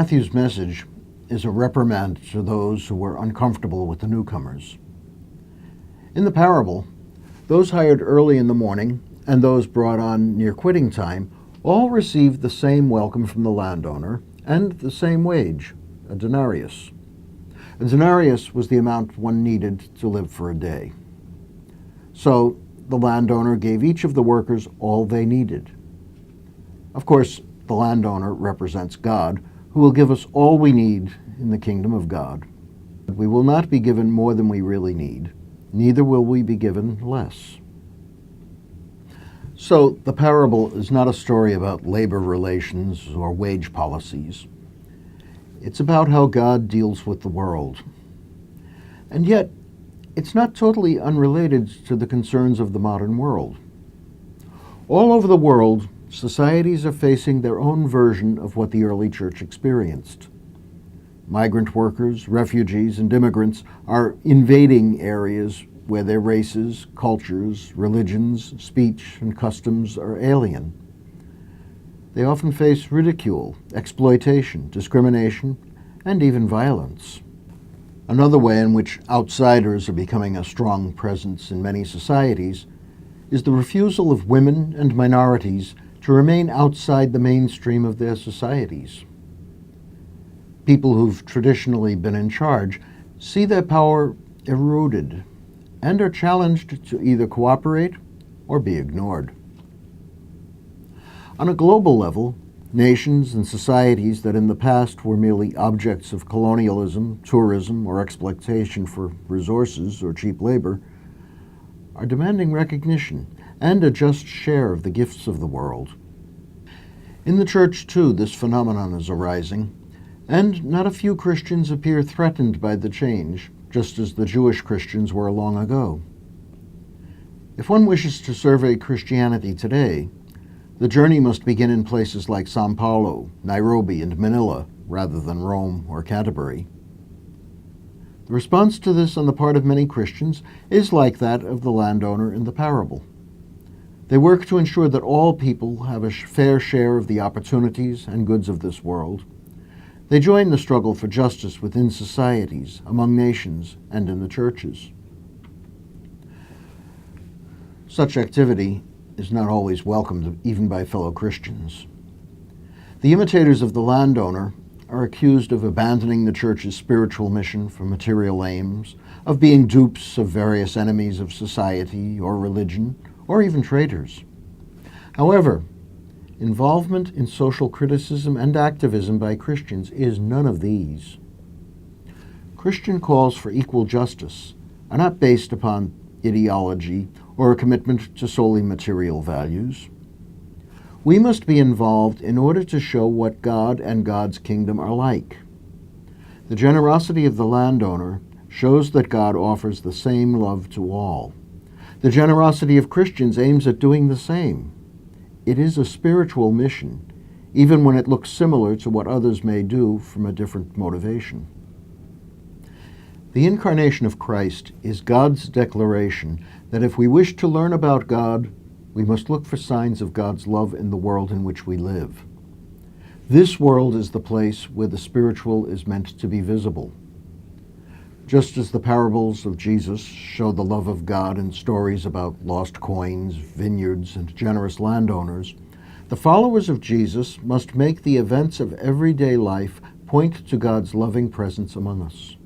Matthew's message is a reprimand to those who were uncomfortable with the newcomers. In the parable, those hired early in the morning and those brought on near quitting time all received the same welcome from the landowner and the same wage, a denarius. A denarius was the amount one needed to live for a day. So the landowner gave each of the workers all they needed. Of course, the landowner represents God, who will give us all we need in the kingdom of God. We will not be given more than we really need, neither will we be given less. So the parable is not a story about labor relations or wage policies. It's about how God deals with the world. And yet, it's not totally unrelated to the concerns of the modern world. All over the world, societies are facing their own version of what the early church experienced. Migrant workers, refugees, and immigrants are invading areas where their races, cultures, religions, speech, and customs are alien. They often face ridicule, exploitation, discrimination, and even violence. Another way in which outsiders are becoming a strong presence in many societies is the refusal of women and minorities to remain outside the mainstream of their societies. People who've traditionally been in charge see their power eroded and are challenged to either cooperate or be ignored. On a global level, nations and societies that in the past were merely objects of colonialism, tourism, or exploitation for resources or cheap labor are demanding recognition and a just share of the gifts of the world. In the church, too, this phenomenon is arising, and not a few Christians appear threatened by the change, just as the Jewish Christians were long ago. If one wishes to survey Christianity today, the journey must begin in places like São Paulo, Nairobi, and Manila, rather than Rome or Canterbury. The response to this on the part of many Christians is like that of the landowner in the parable. They work to ensure that all people have a fair share of the opportunities and goods of this world. They join the struggle for justice within societies, among nations, and in the churches. Such activity is not always welcomed even by fellow Christians. The imitators of the landowner are accused of abandoning the church's spiritual mission for material aims, of being dupes of various enemies of society or religion, or even traitors. However, involvement in social criticism and activism by Christians is none of these. Christian calls for equal justice are not based upon ideology or a commitment to solely material values. We must be involved in order to show what God and God's kingdom are like. The generosity of the landowner shows that God offers the same love to all. The generosity of Christians aims at doing the same. It is a spiritual mission, even when it looks similar to what others may do from a different motivation. The incarnation of Christ is God's declaration that if we wish to learn about God, we must look for signs of God's love in the world in which we live. This world is the place where the spiritual is meant to be visible. Just as the parables of Jesus show the love of God in stories about lost coins, vineyards, and generous landowners, the followers of Jesus must make the events of everyday life point to God's loving presence among us.